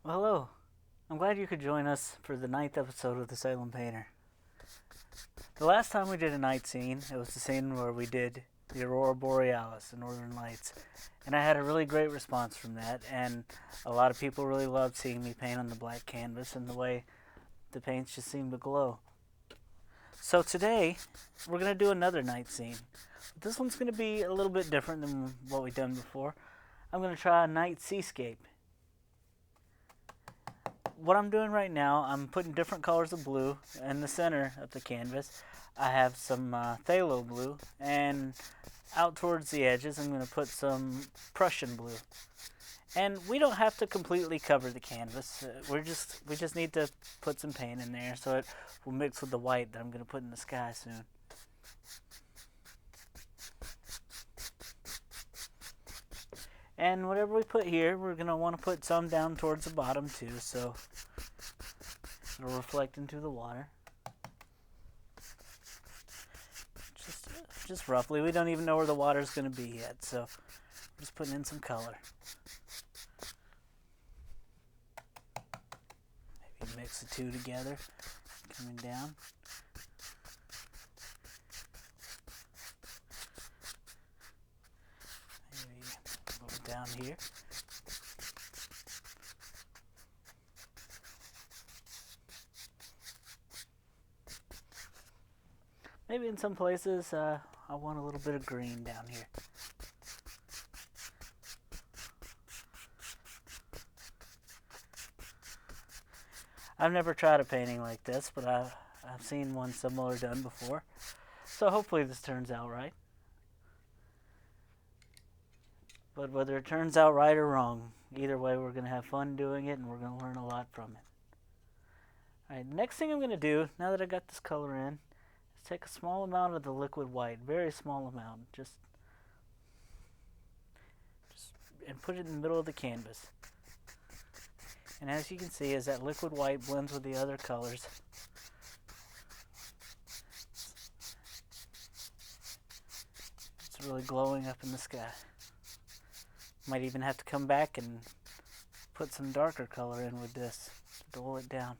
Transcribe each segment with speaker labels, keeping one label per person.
Speaker 1: Well, hello. I'm glad you could join us for the ninth episode of the Salem Painter. The last time we did a night scene, it was the scene where we did the Aurora Borealis, the Northern Lights, and I had a really great response from that, and a lot of people really loved seeing me paint on the black canvas and the way the paints just seemed to glow. So today, we're going to do another night scene. This one's going to be a little bit different than what we've done before. I'm going to try a night seascape. What I'm doing right now, I'm putting different colors of blue in the center of the canvas. I have some phthalo blue, and out towards the edges I'm going to put some Prussian blue. And we don't have to completely cover the canvas. We just need to put some paint in there so it will mix with the white that I'm going to put in the sky soon. And whatever we put here, we're going to want to put some down towards the bottom too, so it'll reflect into the water. Just roughly. We don't even know where the water's going to be yet, so I'm just putting in some color. Maybe mix the two together, coming down. Maybe a little down here. Maybe in some places I want a little bit of green down here. I've never tried a painting like this, but I've seen one similar done before. So hopefully this turns out right. But whether it turns out right or wrong, either way we're going to have fun doing it and we're going to learn a lot from it. Alright, next thing I'm going to do, now that I got this color in, is take a small amount of the liquid white, very small amount, just and put it in the middle of the canvas. And as you can see, as that liquid white blends with the other colors, it's really glowing up in the sky. Might even have to come back and put some darker color in with this to dull it down.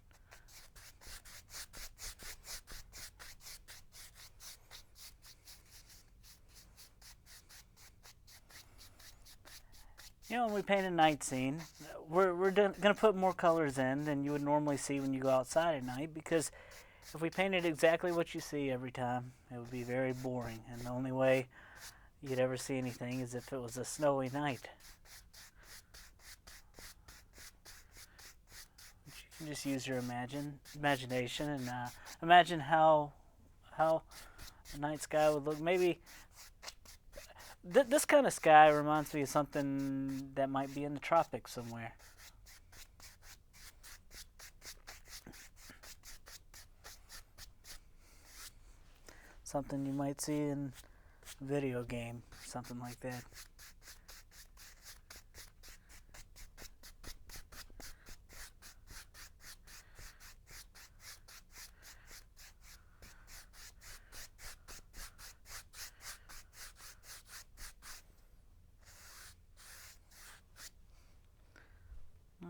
Speaker 1: You know, when we paint a night scene, we're going to put more colors in than you would normally see when you go outside at night, because if we painted exactly what you see every time, it would be very boring, and the only way you'd ever see anything is if it was a snowy night. You can just use your imagination and imagine how a night sky would look. Maybe this kind of sky reminds me of something that might be in the tropics somewhere. Something you might see in a video game, something like that.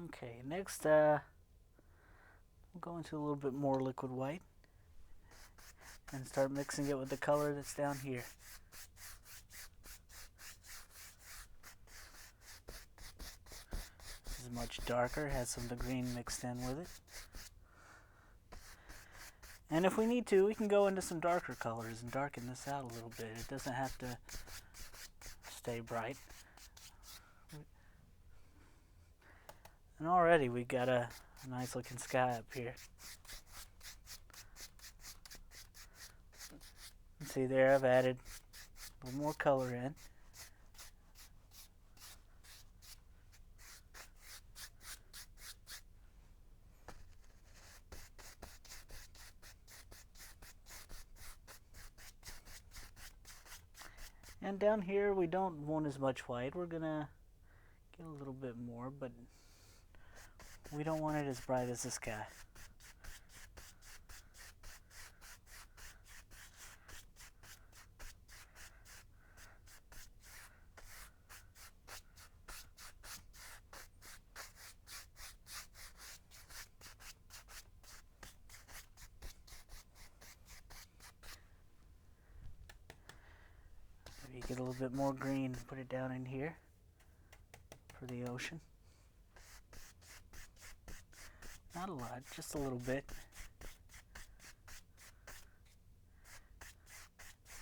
Speaker 1: Okay, next we'll go into a little bit more liquid white and start mixing it with the color that's down here. This is much darker, has some of the green mixed in with it. And if we need to, we can go into some darker colors and darken this out a little bit. It doesn't have to stay bright. And already we got a nice looking sky up here. See there, I've added a little more color in. And down here we don't want as much white. We're gonna get a little bit more, but we don't want it as bright as the sky. get a little bit more green and put it down in here for the ocean. Not a lot, just a little bit.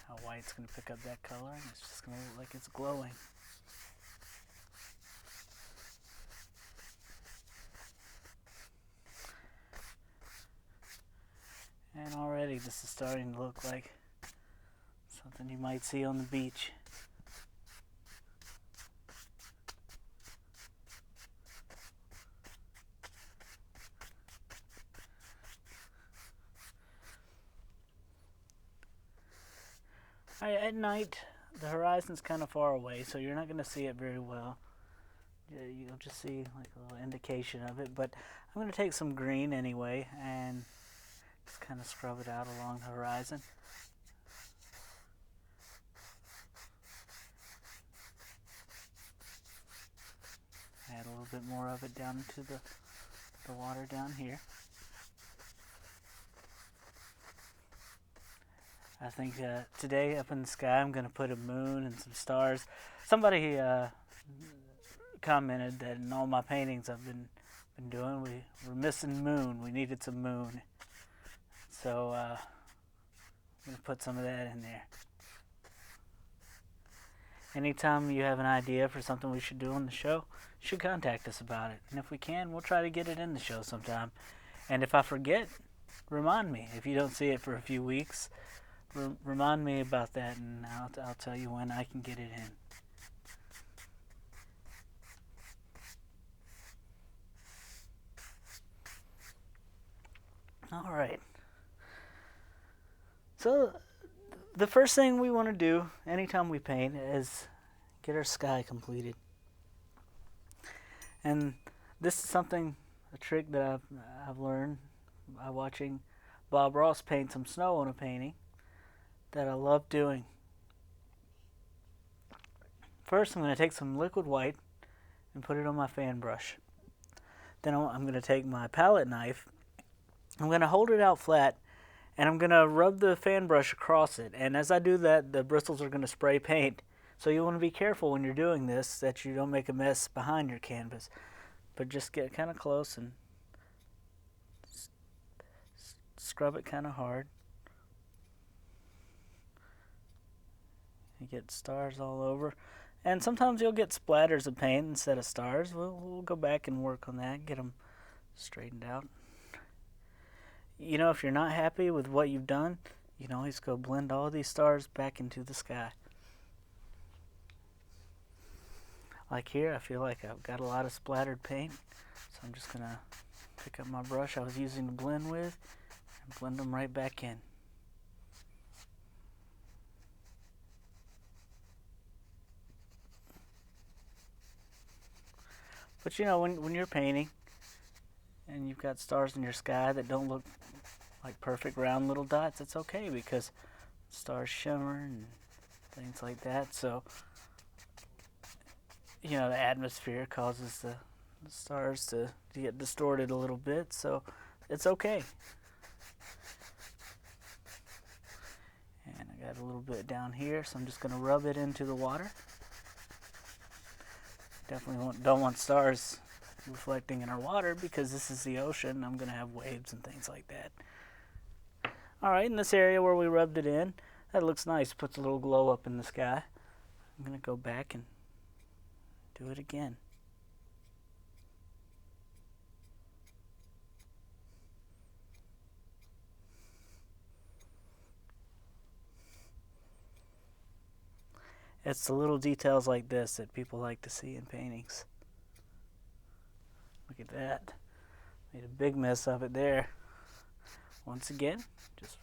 Speaker 1: How white's going to pick up that color, and it's just going to look like it's glowing. And already this is starting to look like something you might see on the beach. At night, the horizon's kind of far away, so you're not going to see it very well. You'll just see like a little indication of it, but I'm going to take some green anyway and just kind of scrub it out along the horizon. Add a little bit more of it down into the water down here. I think today up in the sky I'm going to put a moon and some stars. Somebody commented that in all my paintings I've been doing, we're missing moon. We needed some moon. So I'm going to put some of that in there. Anytime you have an idea for something we should do on the show, you should contact us about it. And if we can, we'll try to get it in the show sometime. And if I forget, remind me. If you don't see it for a few weeks, remind me about that, and I'll tell you when I can get it in. All right. So the first thing we want to do anytime we paint is get our sky completed. And this is a trick that I've learned by watching Bob Ross paint some snow on a painting that I love doing. First, I'm going to take some liquid white and put it on my fan brush. Then I'm going to take my palette knife. I'm going to hold it out flat, and I'm going to rub the fan brush across it. And as I do that, the bristles are going to spray paint. So you want to be careful when you're doing this that you don't make a mess behind your canvas. But just get kind of close and scrub it kind of hard. You get stars all over. And sometimes you'll get splatters of paint instead of stars. We'll go back and work on that, get them straightened out. You know, if you're not happy with what you've done, you can always go blend all these stars back into the sky. Like here, I feel like I've got a lot of splattered paint, so I'm just going to pick up my brush I was using to blend with and blend them right back in. But you know, when you're painting and you've got stars in your sky that don't look like perfect round little dots, it's okay because stars shimmer and things like that. So, you know, the atmosphere causes the stars to get distorted a little bit, so it's okay. And I got a little bit down here, so I'm just going to rub it into the water. Definitely don't want stars reflecting in our water because this is the ocean. I'm going to have waves and things like that. Alright, in this area where we rubbed it in, that looks nice. Puts a little glow up in the sky. I'm going to go back and do it again. It's the little details like this that people like to see in paintings. Look at that. Made a big mess of it there. Once again, just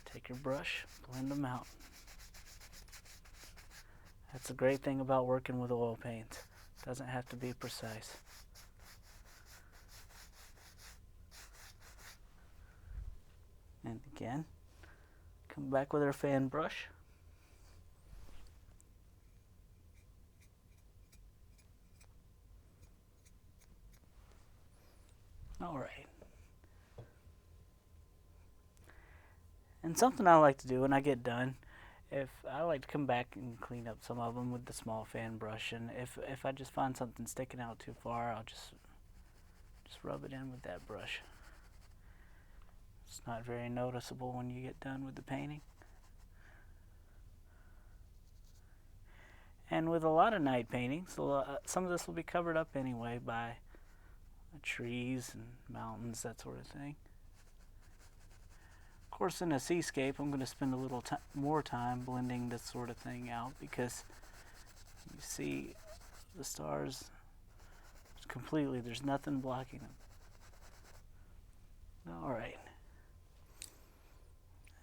Speaker 1: take your brush, blend them out. That's the great thing about working with oil paint. It doesn't have to be precise. And again, come back with our fan brush. All right. And something I like to do when I get done If I like to come back and clean up some of them with the small fan brush, and if I just find something sticking out too far, I'll just rub it in with that brush. It's not very noticeable when you get done with the painting. And with a lot of night paintings, some of this will be covered up anyway by trees and mountains, that sort of thing. Of course, in a seascape, I'm going to spend a little more time blending this sort of thing out, because you see the stars completely, there's nothing blocking them. Alright,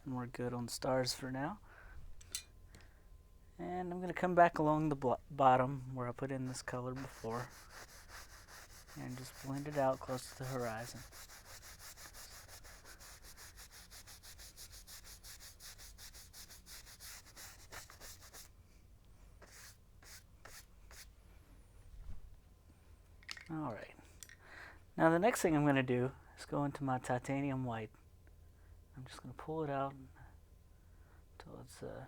Speaker 1: and we're good on the stars for now. And I'm going to come back along the bottom where I put in this color before and just blend it out close to the horizon. Alright, now the next thing I'm going to do is go into my titanium white. I'm just going to pull it out until it's a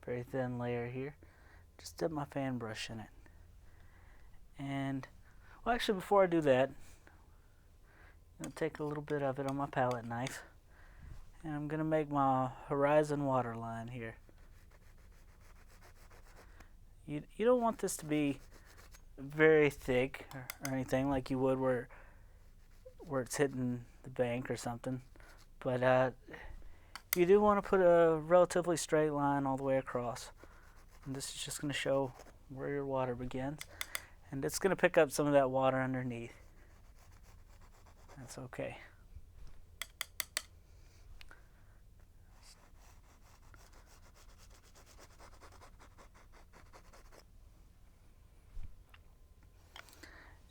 Speaker 1: very thin layer here. Just dip my fan brush in it. And, well, actually, before I do that, I'll take a little bit of it on my palette knife, and I'm going to make my horizon waterline here. You don't want this to be very thick or anything like you would where it's hitting the bank or something, but you do want to put a relatively straight line all the way across. And this is just going to show where your water begins, and it's going to pick up some of that water underneath. That's okay.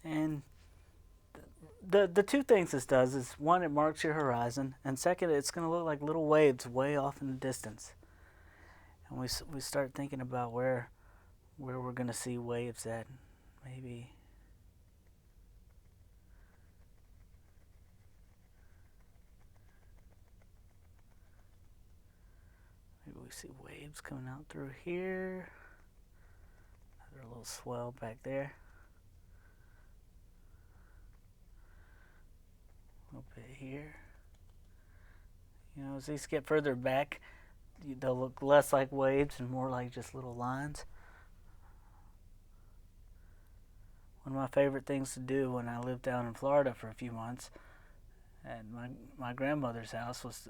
Speaker 1: And the two things this does is, one, it marks your horizon, and second, it's going to look like little waves way off in the distance. And we start thinking about where we're going to see waves at. Maybe we see waves coming out through here. Another little swell back there. A little bit here. You know, as these get further back, they'll look less like waves and more like just little lines. One of my favorite things to do when I lived down in Florida for a few months at my grandmother's house was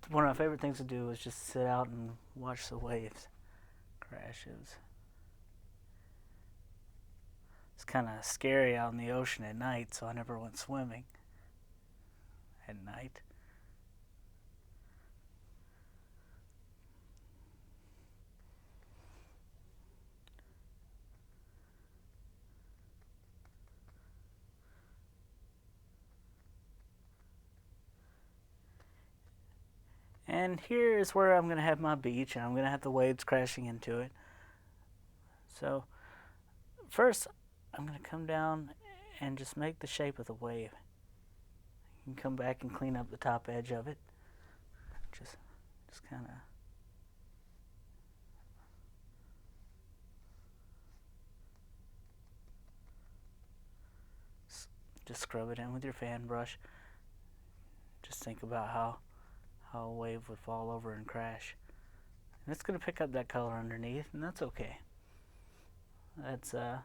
Speaker 1: one of my favorite things to do was just sit out and watch the waves crash. It's kind of scary out in the ocean at night, so I never went swimming at night. And here is where I'm going to have my beach, and I'm going to have the waves crashing into it. So first, I'm going to come down and just make the shape of the wave. You can come back and clean up the top edge of it. Just kind of just scrub it in with your fan brush. Just think about how a wave would fall over and crash. And it's going to pick up that color underneath, and that's okay. That's the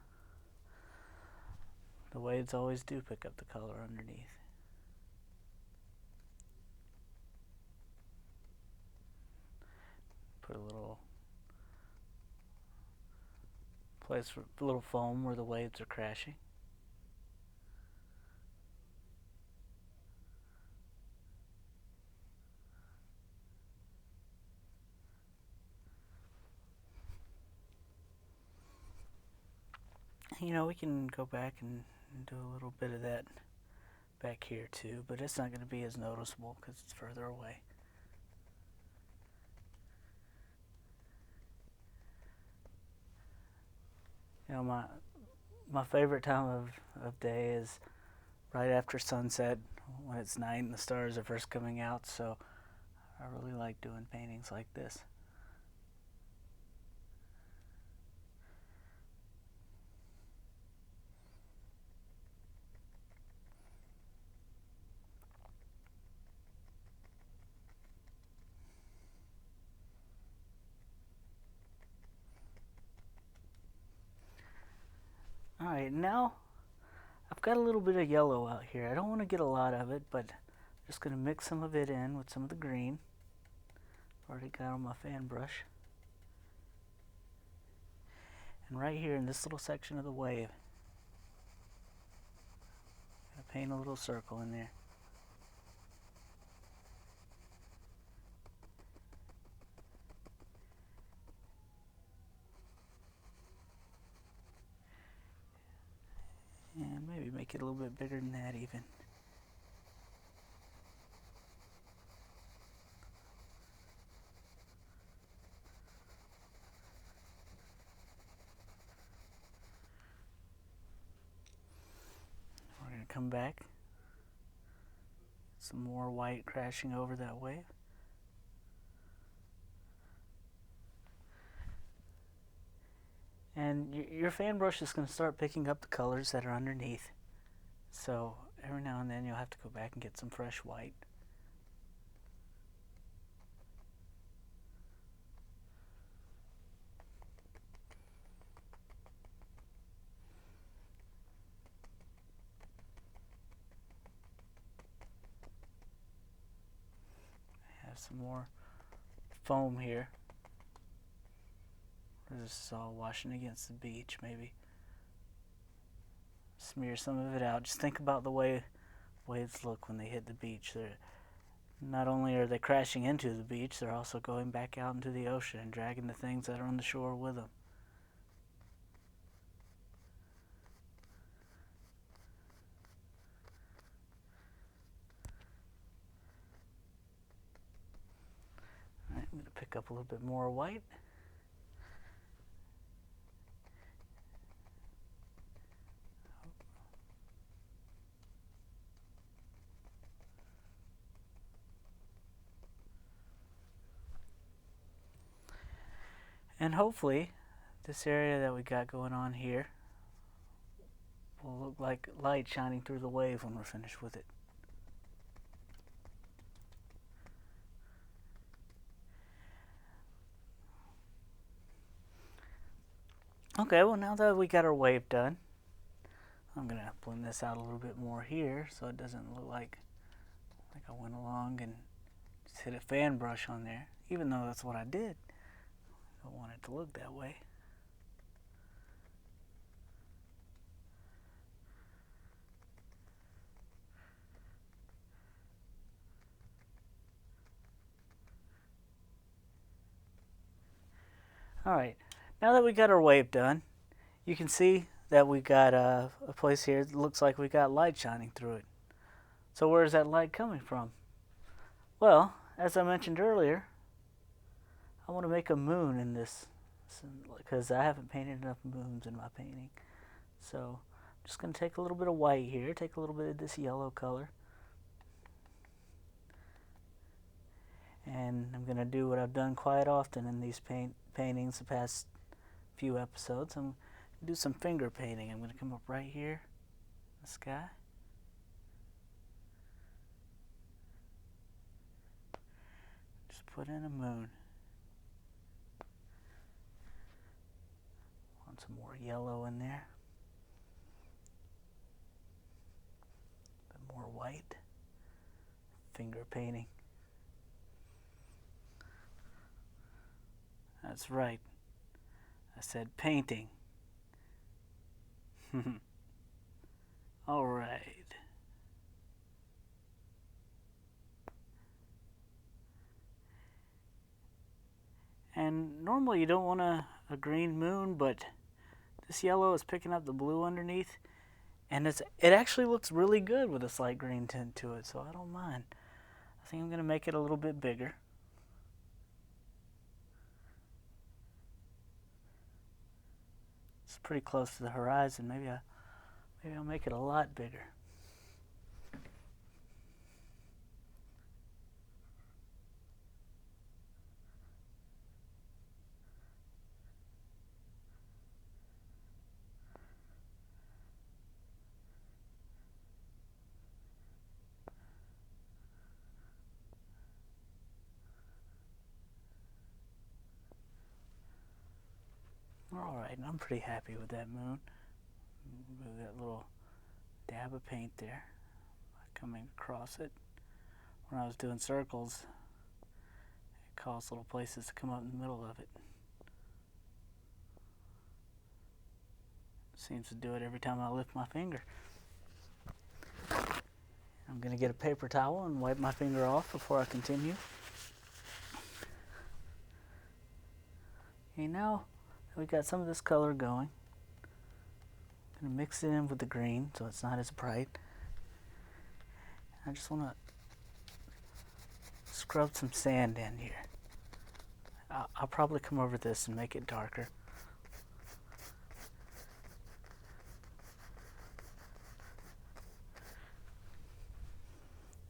Speaker 1: waves always do pick up the color underneath. Put a little place for a little foam where the waves are crashing. You know, we can go back and do a little bit of that back here too, but it's not going to be as noticeable because it's further away. You know, my favorite time of day is right after sunset when it's night and the stars are first coming out. So I really like doing paintings like this. Alright, now I've got a little bit of yellow out here. I don't want to get a lot of it, but I'm just going to mix some of it in with some of the green. Already got on my fan brush. And right here in this little section of the wave, I'm going to paint a little circle in there. And maybe make it a little bit bigger than that even. We're going to come back. Some more white crashing over that wave. And your fan brush is going to start picking up the colors that are underneath. So every now and then you'll have to go back and get some fresh white. I have some more foam here. This is all washing against the beach, maybe. Smear some of it out. Just think about the way waves look when they hit the beach. Not only are they crashing into the beach, they're also going back out into the ocean and dragging the things that are on the shore with them. Alright, I'm going to pick up a little bit more white. And hopefully, this area that we got going on here will look like light shining through the wave when we're finished with it. Okay, well now that we got our wave done, I'm going to blend this out a little bit more here so it doesn't look like I went along and just hit a fan brush on there, even though that's what I did. I don't want it to look that way. Alright, now that we got our wave done, you can see that we got a place here that looks like we got light shining through it. So where is that light coming from? Well, as I mentioned earlier, I want to make a moon in this because I haven't painted enough moons in my painting. So I'm just going to take a little bit of white here, take a little bit of this yellow color, and I'm going to do what I've done quite often in these paintings the past few episodes. I'm going to do some finger painting. I'm going to come up right here in the sky. Just put in a moon. Want some more yellow in there. A bit more white. Finger painting. That's right. I said painting. All right. And normally you don't want a green moon, but this yellow is picking up the blue underneath, and it actually looks really good with a slight green tint to it, so I don't mind. I think I'm going to make it a little bit bigger. It's pretty close to the horizon. Maybe I'll make it a lot bigger. I'm pretty happy with that moon. With that little dab of paint there coming across it. When I was doing circles, it caused little places to come up in the middle of it. Seems to do it every time I lift my finger. I'm going to get a paper towel and wipe my finger off before I continue. Okay, now we got some of this color going. I'm going to mix it in with the green so it's not as bright. I just want to scrub some sand in here. I'll probably come over this and make it darker.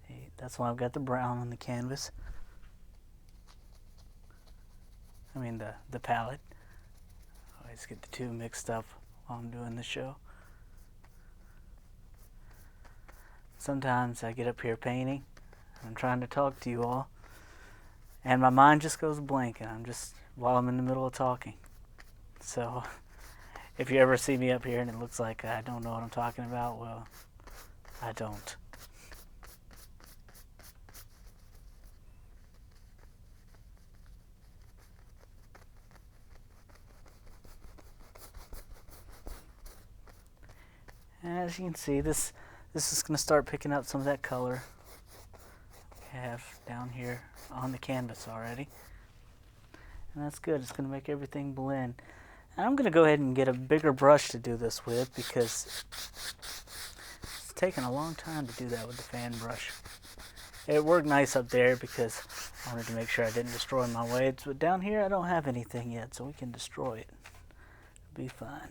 Speaker 1: Hey, that's why I've got the brown on the canvas. I mean the palette. I always get the two mixed up while I'm doing the show. Sometimes I get up here painting, I'm trying to talk to you all, and my mind just goes blank, and while I'm in the middle of talking. So, if you ever see me up here and it looks like I don't know what I'm talking about, well, I don't. As you can see, this is going to start picking up some of that color we have down here on the canvas already. And that's good. It's going to make everything blend. And I'm going to go ahead and get a bigger brush to do this with because it's taken a long time to do that with the fan brush. It worked nice up there because I wanted to make sure I didn't destroy my waves. But down here I don't have anything yet, so we can destroy it. It'll be fine.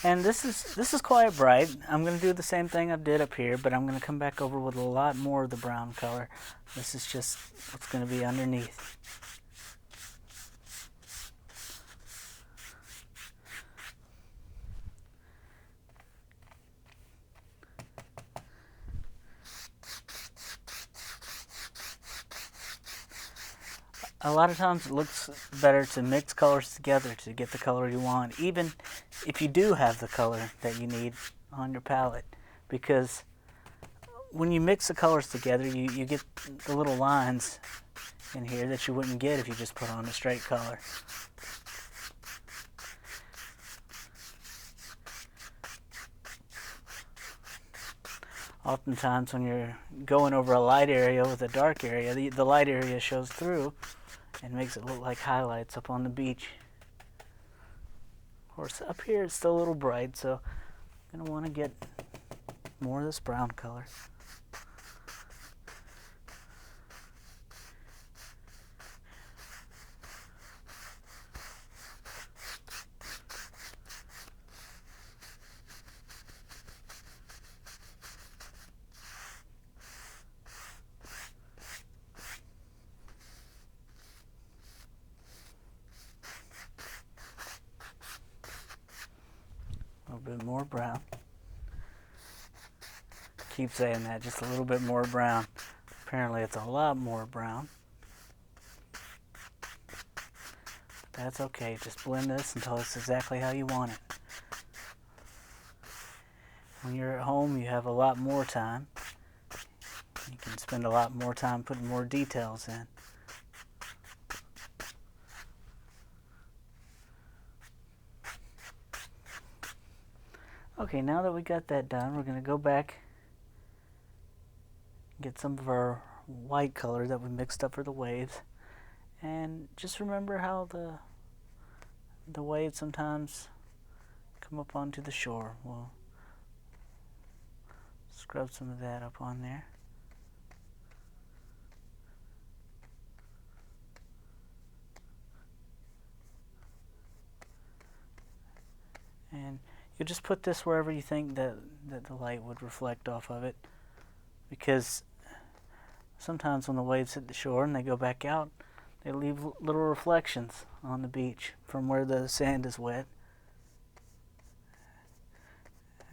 Speaker 1: And this is quite bright. I'm going to do the same thing I did up here, but I'm going to come back over with a lot more of the brown color. This is just what's going to be underneath. A lot of times it looks better to mix colors together to get the color you want, even if you do have the color that you need on your palette, because when you mix the colors together, you get the little lines in here that you wouldn't get if you just put on a straight color. Oftentimes when you're going over a light area with a dark area, the light area shows through and makes it look like highlights up on the beach. Of course, up here it's still a little bright, so I'm going to want to get more of this brown color. A little bit more brown. Keep saying that, just a little bit more brown. Apparently it's a lot more brown. That's okay, just blend this until it's exactly how you want it. When you're at home, you have a lot more time. You can spend a lot more time putting more details in. Okay, now that we got that done, we're going to go back and get some of our white color that we mixed up for the waves. And just remember how the waves sometimes come up onto the shore. We'll scrub some of that up on there. And you just put this wherever you think that the light would reflect off of it, because sometimes when the waves hit the shore and they go back out, they leave little reflections on the beach from where the sand is wet.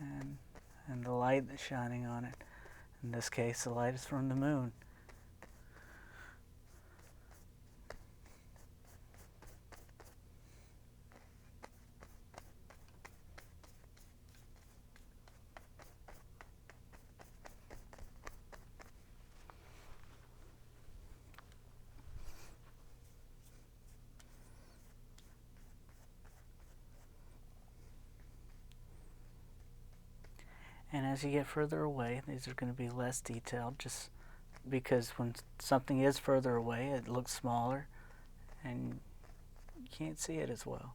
Speaker 1: And the light that's shining on it. In this case, the light is from the moon. And as you get further away, these are going to be less detailed, just because when something is further away, it looks smaller and you can't see it as well.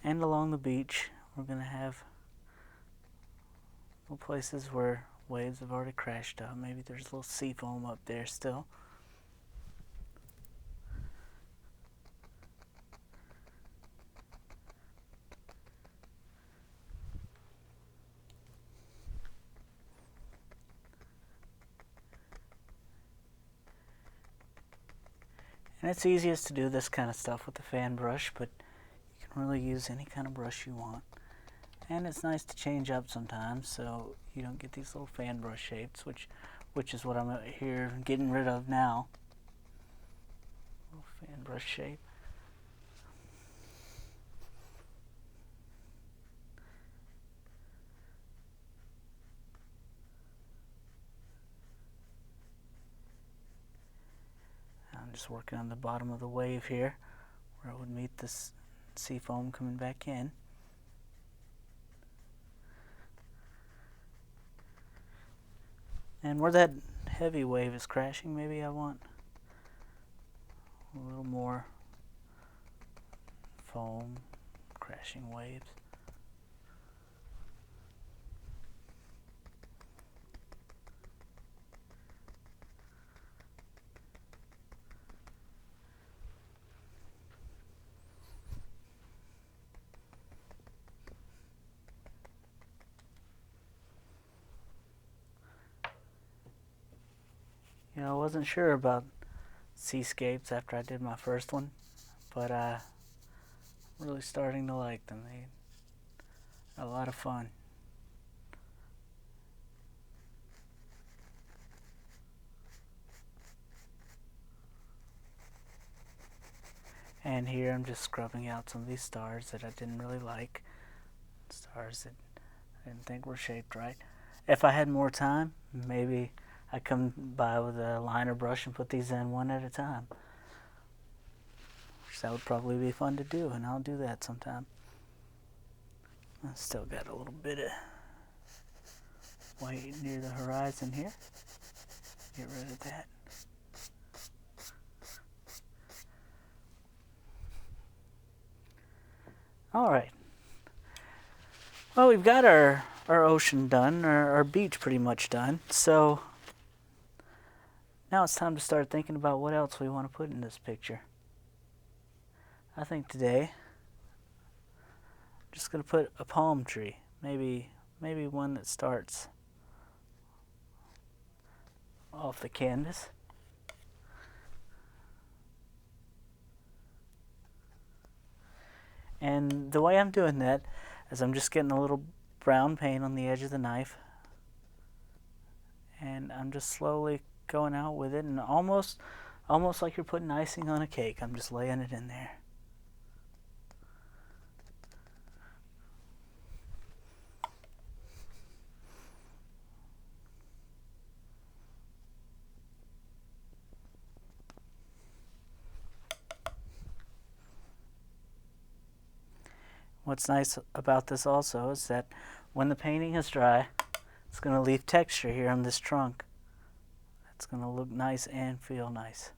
Speaker 1: And along the beach, we're going to have little places where waves have already crashed up. Maybe there's a little sea foam up there still. And it's easiest to do this kind of stuff with the fan brush, but you can really use any kind of brush you want. And it's nice to change up sometimes so you don't get these little fan brush shapes, which is what I'm here getting rid of now. Little fan brush shape. I'm just working on the bottom of the wave here where it would meet this sea foam coming back in. And where that heavy wave is crashing, maybe I want a little more foam crashing waves. You know, I wasn't sure about seascapes after I did my first one, but I'm really starting to like them. They're a lot of fun. And here I'm just scrubbing out some of these stars that I didn't really like. Stars that I didn't think were shaped right. If I had more time, maybe I'd come by with a liner brush and put these in one at a time. That would probably be fun to do, and I'll do that sometime. I still got a little bit of white near the horizon here. Get rid of that. All right. Well, we've got our ocean done, our beach pretty much done. So now it's time to start thinking about what else we want to put in this picture. I think today I'm just going to put a palm tree, maybe one that starts off the canvas. And the way I'm doing that is I'm just getting a little brown paint on the edge of the knife, and I'm just slowly going out with it, and almost like you're putting icing on a cake. I'm just laying it in there. What's nice about this also is that when the painting is dry, It's going to leave texture here on this trunk. It's going to look nice and feel nice.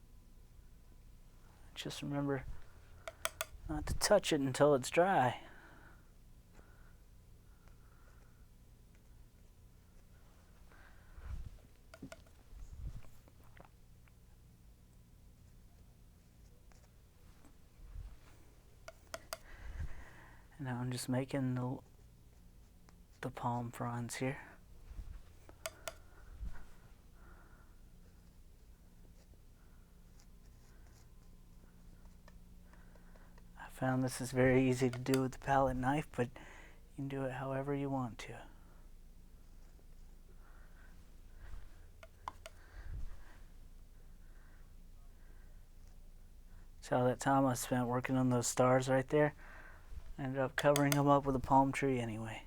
Speaker 1: Just remember not to touch it until it's dry. And now I'm just making the palm fronds here. I found this is very easy to do with the palette knife, but you can do it however you want to. See all that time I spent working on those stars right there? I ended up covering them up with a palm tree anyway.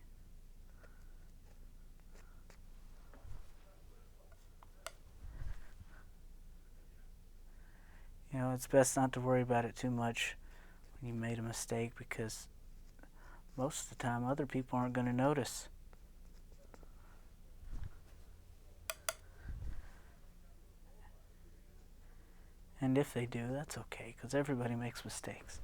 Speaker 1: You know, it's best not to worry about it too much when you made a mistake, because most of the time other people aren't going to notice. And if they do, that's okay, because everybody makes mistakes.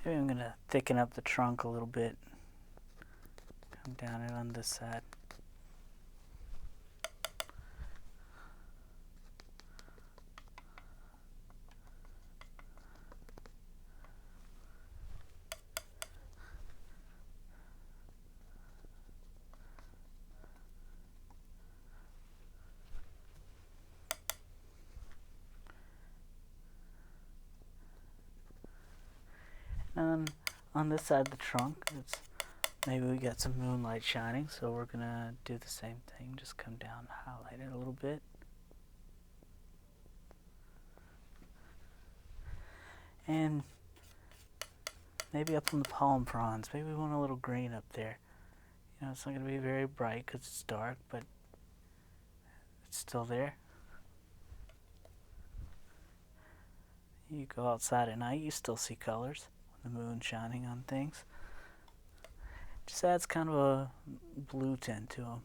Speaker 1: Maybe I'm going to thicken up the trunk a little bit. Come down it on this side. And on this side of the trunk, maybe we got some moonlight shining, so we're gonna do the same thing. Just come down, highlight it a little bit. And maybe up on the palm fronds, maybe we want a little green up there. You know, it's not gonna be very bright because it's dark, but it's still there. You go outside at night, you still see colors. The moon shining on things. Just adds kind of a blue tint to them.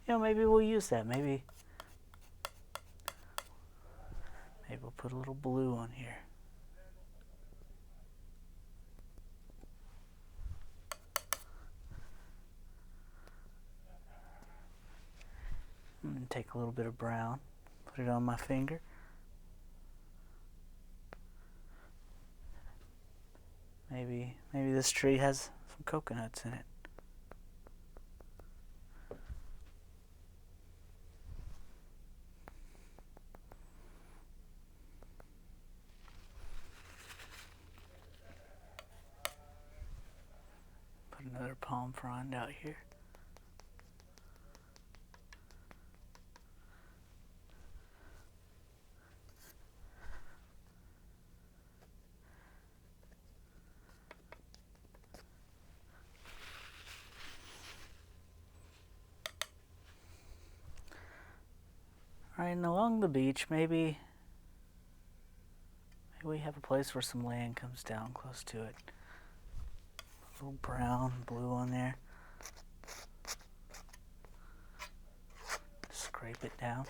Speaker 1: You know, maybe we'll use that. Maybe we'll put a little blue on here. And take a little bit of brown, put it on my finger. Maybe this tree has some coconuts in it. Put another palm frond out here. Alright, and along the beach, maybe we have a place where some land comes down close to it. A little brown, blue on there. Scrape it down.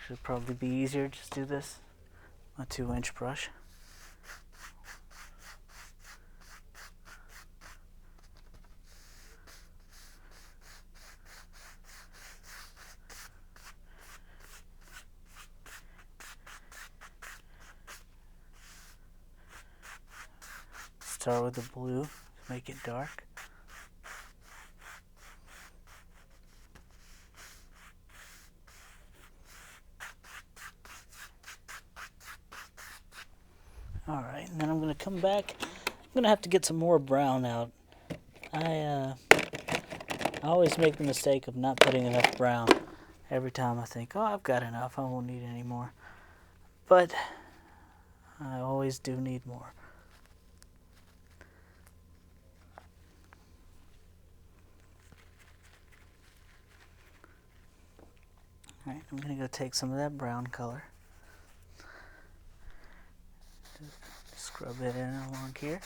Speaker 1: Should probably be easier to just do this on a 2-inch brush. Start with the blue to make it dark. Alright, and then I'm going to come back. I'm going to have to get some more brown out. I always make the mistake of not putting enough brown. Every time I think, oh, I've got enough, I won't need any more. But I always do need more. Alright, I'm going to go take some of that brown color. Scrub it in along here.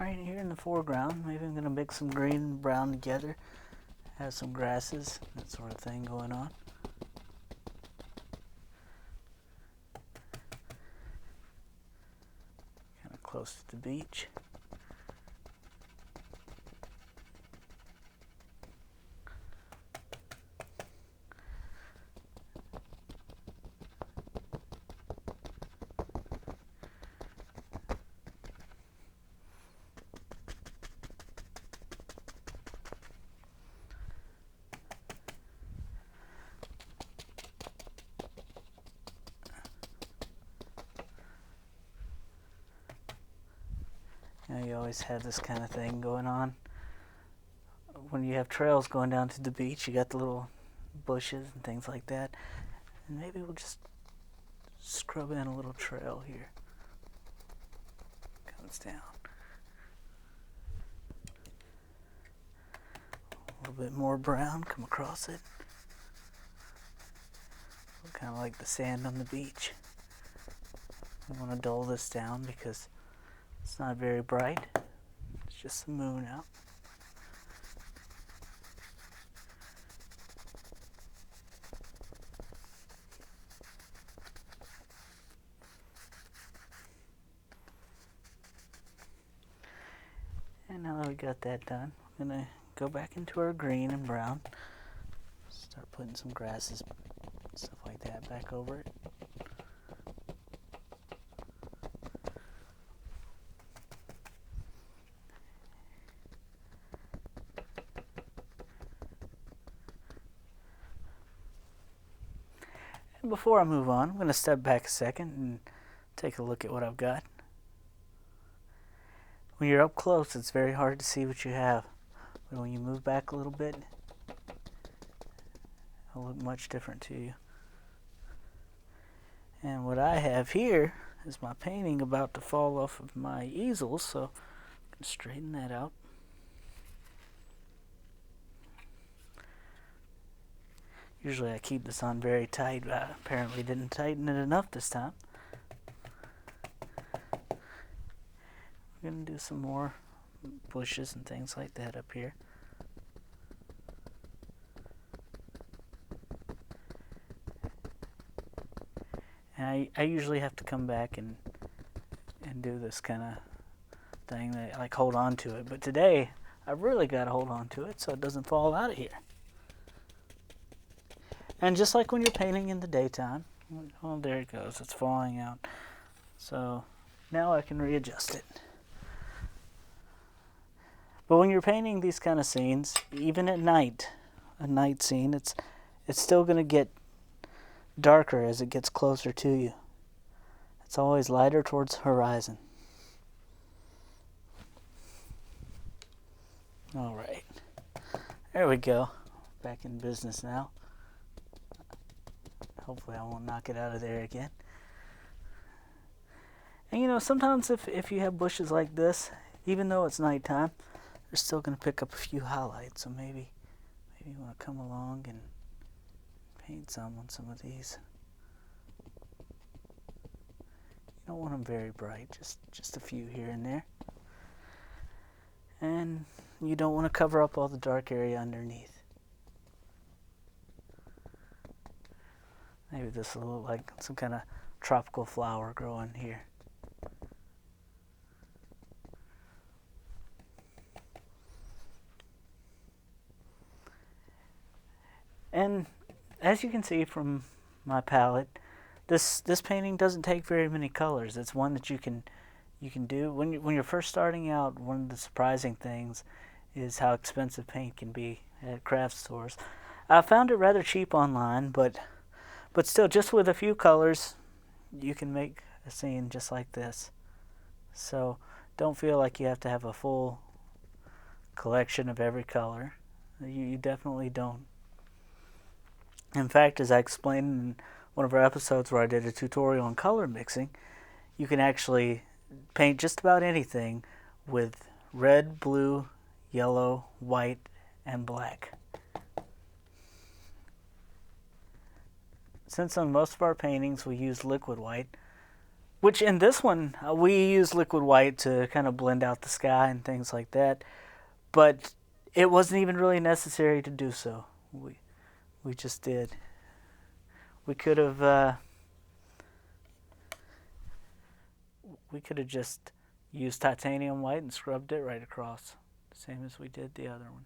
Speaker 1: Right here in the foreground, maybe I'm going to mix some green and brown together. Have some grasses, that sort of thing going on. Kind of close to the beach. You always have this kind of thing going on. When you have trails going down to the beach, you got the little bushes and things like that. And maybe we'll just scrub in a little trail here. Comes down. A little bit more brown, come across it. Kind of like the sand on the beach. I want to dull this down because it's not very bright. It's just the moon out. And now that we got that done, I'm going to go back into our green and brown. Start putting some grasses, stuff like that, back over it. And before I move on, I'm going to step back a second and take a look at what I've got. When you're up close, it's very hard to see what you have. But when you move back a little bit, it'll look much different to you. And what I have here is my painting about to fall off of my easel, so I can straighten that out. Usually I keep this on very tight, but I apparently didn't tighten it enough this time. I'm going to do some more bushes and things like that up here. And I usually have to come back and do this kind of thing, that like hold on to it. But today, I've really got to hold on to it so it doesn't fall out of here. And just like when you're painting in the daytime, oh, there it goes, it's falling out. So now I can readjust it. But when you're painting these kind of scenes, even at night, a night scene, it's still going to get darker as it gets closer to you. It's always lighter towards the horizon. All right, there we go. Back in business now. Hopefully I won't knock it out of there again. And you know, sometimes if you have bushes like this, even though it's nighttime, they're still going to pick up a few highlights. So maybe you want to come along and paint some on some of these. You don't want them very bright, just a few here and there. And you don't want to cover up all the dark area underneath. Maybe this will look like some kind of tropical flower growing here. And as you can see from my palette, this painting doesn't take very many colors. It's one that you can do when you're first starting out. One of the surprising things is how expensive paint can be at craft stores. I found it rather cheap online, but still, just with a few colors, you can make a scene just like this. So don't feel like you have to have a full collection of every color. You definitely don't. In fact, as I explained in one of our episodes where I did a tutorial on color mixing, you can actually paint just about anything with red, blue, yellow, white, and black. Since on most of our paintings we use liquid white, which in this one we use liquid white to kind of blend out the sky and things like that, but it wasn't even really necessary to do so. We just did. We could have just used titanium white and scrubbed it right across, same as we did the other one.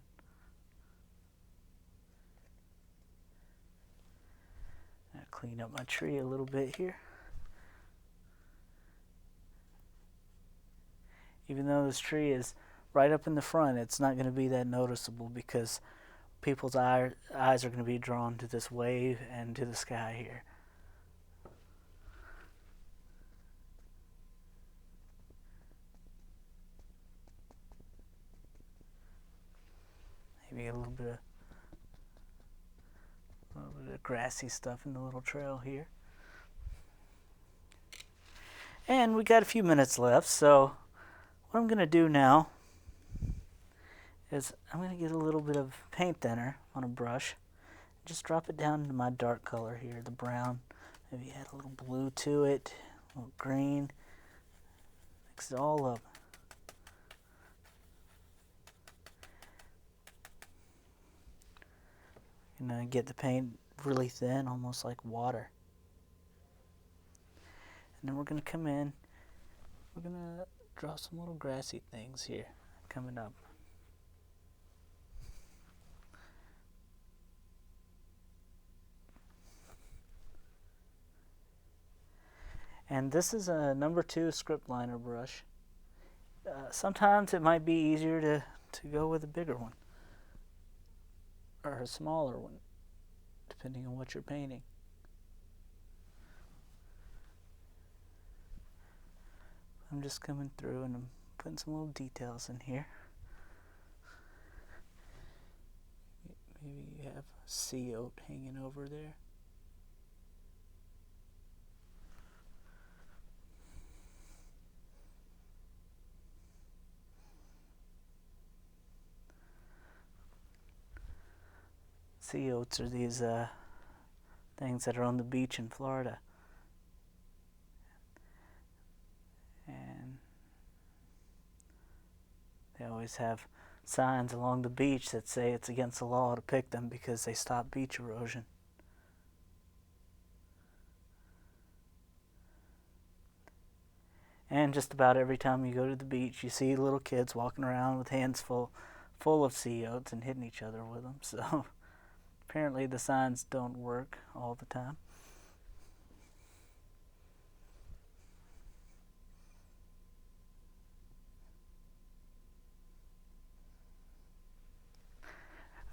Speaker 1: I'll clean up my tree a little bit here. Even though this tree is right up in the front, it's not going to be that noticeable because people's eyes are going to be drawn to this wave and to the sky here. Maybe a little bit of grassy stuff in the little trail here. And we got a few minutes left, so what I'm going to do now is I'm going to get a little bit of paint thinner on a brush. Just drop it down into my dark color here, the brown. Maybe add a little blue to it, a little green. Mix it all up. And get the paint really thin, almost like water. And then we're going to come in, we're going to draw some little grassy things here coming up. And this is a number 2 script liner brush. Sometimes it might be easier to go with a bigger one or a smaller one, depending on what you're painting. I'm just coming through and I'm putting some little details in here. Maybe you have sea oat hanging over there. Sea oats are these things that are on the beach in Florida. And they always have signs along the beach that say it's against the law to pick them because they stop beach erosion. And just about every time you go to the beach, you see little kids walking around with hands full of sea oats and hitting each other with them. So apparently the signs don't work all the time.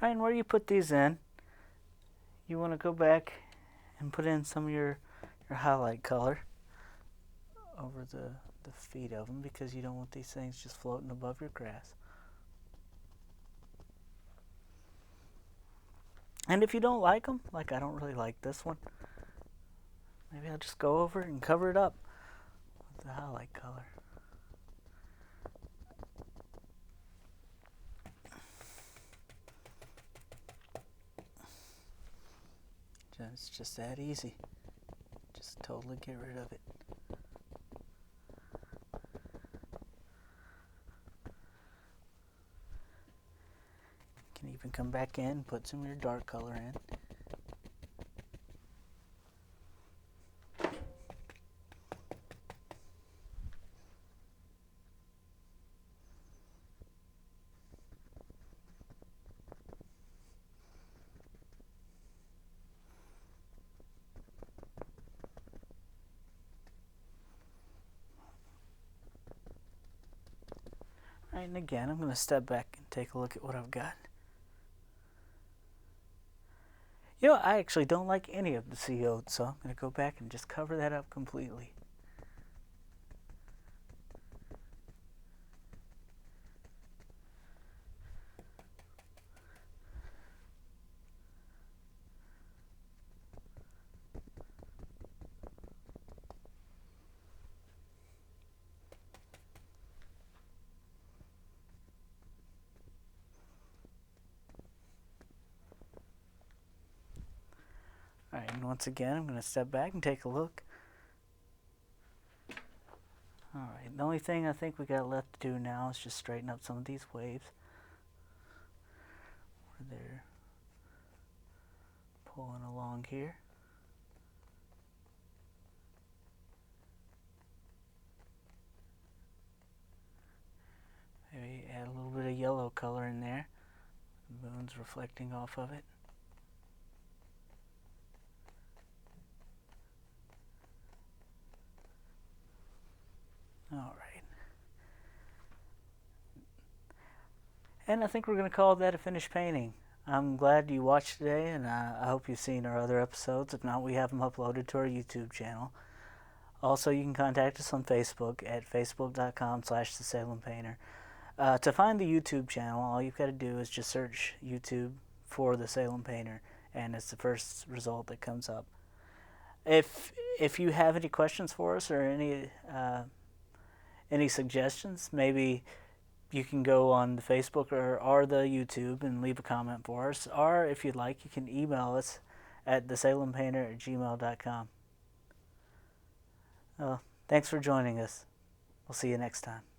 Speaker 1: Alright, and where you put these in, you want to go back and put in some of your highlight color over the feet of them because you don't want these things just floating above your grass. And if you don't like them, like I don't really like this one, maybe I'll just go over and cover it up with the highlight color. It's just that easy. Just totally get rid of it. You can even come back in, put some of your dark color in. Alright, and again, I'm going to step back and take a look at what I've got. You know, I actually don't like any of the CO'd, so I'm going to go back and just cover that up completely. Alright, and once again, I'm going to step back and take a look. Alright, the only thing I think we got left to do now is just straighten up some of these waves. Where they're pulling along here. Maybe add a little bit of yellow color in there. The moon's reflecting off of it. Alright. And I think we're going to call that a finished painting. I'm glad you watched today, and I hope you've seen our other episodes. If not, we have them uploaded to our YouTube channel. Also, you can contact us on Facebook at facebook.com/theSalemPainter. To find the YouTube channel, all you've got to do is just search YouTube for the Salem Painter, and it's the first result that comes up. If you have any questions for us or any suggestions, maybe you can go on the Facebook or the YouTube and leave a comment for us. Or if you'd like, you can email us at thesalem.painter@gmail.com. Thanks for joining us. We'll see you next time.